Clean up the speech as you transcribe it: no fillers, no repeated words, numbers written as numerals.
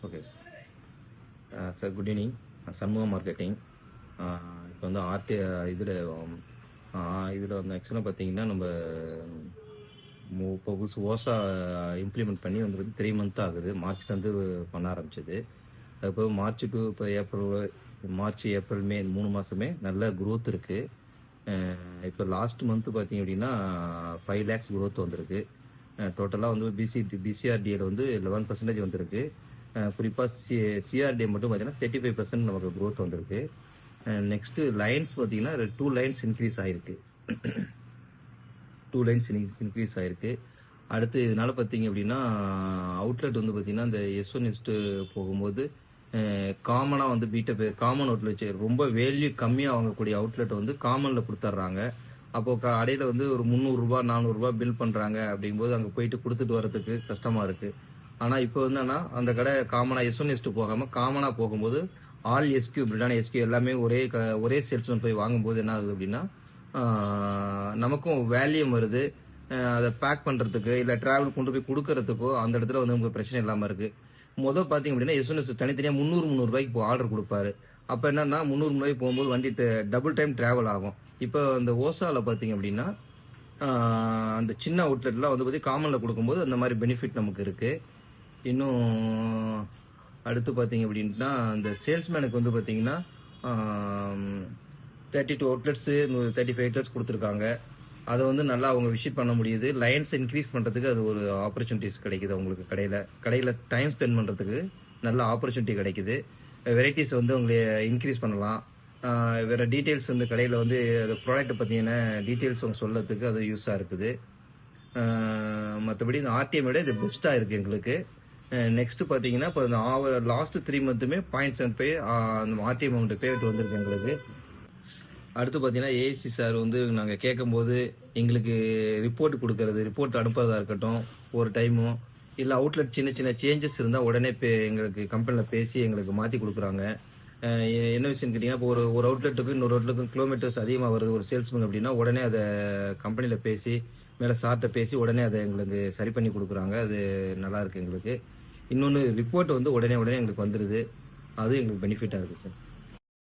Okay sir. Sir good evening. Shanmugam marketing. இப்போ வந்து இதில் வந்து ஆக்சுவலாக பார்த்தீங்கன்னா நம்ம இப்போ புதுசு ஓசா இம்ப்ளிமெண்ட் பண்ணி வந்துருக்கு 3 மந்த் ஆகுது. மார்ச்லேருந்து பண்ண ஆரம்பிச்சது. அதுப்போ மார்ச் டு இப்போ மார்ச் ஏப்ரல் மே 3 மாதமே நல்ல க்ரோத் இருக்குது. இப்போ லாஸ்ட் மந்த்து பார்த்தீங்க அப்படின்னா 5 lakhs க்ரோத் வந்திருக்கு. டோட்டலாக வந்து பிசிஆர்டிஏல வந்து 11% வந்திருக்கு. குறிப்பாக சிஆர்டிஏ மட்டும் பார்த்தீங்கன்னா 35% நமக்கு க்ரோத் வந்திருக்கு. நெக்ஸ்ட்டு லைன்ஸ் பார்த்தீங்கன்னா 2 லைன்ஸ் இன்க்ரீஸ் ஆகிருக்கு. 2 லைன்ஸ் இன்க்ரீஸ் ஆகிருக்கு. அடுத்து இதனால பார்த்தீங்க அப்படின்னா அவுட்லெட் வந்து பார்த்தீங்கன்னா இந்த S1 S2 போகும்போது காமனாக வந்து காமன் அவுட்லெட் ரொம்ப வேல்யூ கம்மியாக வாங்கக்கூடிய அவுட்லெட் வந்து காமனில் கொடுத்துட்றாங்க. அப்போ கடையில் வந்து ஒரு 300 ரூபா 400 ரூபா பில் பண்ணுறாங்க. அப்படிங்கும்போது அங்கே போயிட்டு கொடுத்துட்டு வரதுக்கு கஷ்டமாக இருக்குது. ஆனால் இப்போ என்னன்னா அந்த கடை காமனாக S1 S2 போகாமல் காமனாக போகும்போது ஆல் எஸ்கியூ பிரிட்டான எஸ்கியூ எல்லாமே ஒரே சேல்ஸ்மேன் போய் வாங்கும்போது என்ன ஆகுது அப்படின்னா நமக்கும் வேல்யூம் வருது. அதை பேக் பண்ணுறதுக்கு இல்லை ட்ராவல் கொண்டு போய் கொடுக்கறதுக்கோ அந்த இடத்துல வந்து உங்களுக்கு பிரச்சனை இல்லாமல் இருக்குது. பார்த்தீங்க அப்படின்னா S1 S2 தனித்தனியாக 300 ரூபாய்க்கு இப்போ ஆர்டர் கொடுப்பாரு. அப்போ என்னன்னா 300 ரூபாய்க்கு போகும்போது வண்டி டபுள் டைம் டிராவல் ஆகும். இப்போ அந்த ஓசாவில் பார்த்தீங்க அப்படின்னா அந்த சின்ன அவுட்லெட்லாம் வந்து பார்த்தீங்கன்னா காமனில் கொடுக்கும்போது அந்த மாதிரி பெனிஃபிட் நமக்கு இருக்குது. இன்னும் அடுத்து பார்த்தீங்க அப்படின்னா அந்த சேல்ஸ்மேனுக்கு வந்து பார்த்தீங்கன்னா 32 அவுட்லெட்ஸு 35 அவுட்லெட்ஸ் கொடுத்துருக்காங்க. அதை வந்து நல்லா அவங்க விசிட் பண்ண முடியுது. லைன்ஸ் இன்க்ரீஸ் பண்ணுறதுக்கு அது ஒரு ஆப்பர்ச்சுனிட்டிஸ் கிடைக்குது. அவங்களுக்கு கடையில் டைம் ஸ்பெண்ட் பண்ணுறதுக்கு நல்ல ஆப்பர்ச்சுனிட்டி கிடைக்குது. வெரைட்டிஸ் வந்து அவங்களை இன்க்ரீஸ் பண்ணலாம். வேறு டீட்டெயில்ஸ் வந்து கடையில் வந்து அந்த ப்ராடக்ட்டை பற்றின டீட்டெயில்ஸ் அவங்க சொல்கிறதுக்கு அது யூஸாக இருக்குது. மற்றபடி இந்த ஆர்டிஎம் விட இது பெஸ்ட்டாக இருக்குது எங்களுக்கு. நெக்ஸ்ட் பார்த்தீங்கன்னா இப்போ லாஸ்ட் 3 மந்த்துமே 0.75 அந்த ஆர்டிஎம் அமௌண்ட் பேமெண்ட் வந்திருக்கு எங்களுக்கு. அடுத்து பார்த்தீங்கன்னா ஏசி சார் வந்து நாங்கள் கேட்கும்போது எங்களுக்கு ரிப்போர்ட் அனுப்புறதா இருக்கட்டும், ஒரு டைமும் இல்லை அவுட்லெட் சின்ன சின்ன சேஞ்சஸ் இருந்தால் உடனே எங்களுக்கு கம்பெனியில் பேசி எங்களுக்கு மாற்றி கொடுக்குறாங்க. என்ன விஷயம் கேட்டிங்கன்னா இப்போ ஒரு அவுட்லெட்டுக்கு இன்னொரு அவுட்லெட்டுக்கும் கிலோமீட்டர்ஸ் அதிகமாக வருது ஒரு சேல்ஸ்மேன் அப்படின்னா உடனே அதை கம்பெனியில் பேசி மேலே சார்ட்ட பேசி உடனே அதை எங்களுக்கு சரி பண்ணி கொடுக்குறாங்க. அது நல்லா இருக்குது எங்களுக்கு. இன்னொன்று ரிப்போர்ட் வந்து உடனே எங்களுக்கு வந்துடுது. அதுவும் எங்களுக்கு பெனிஃபிட்டாக இருக்குது சார்.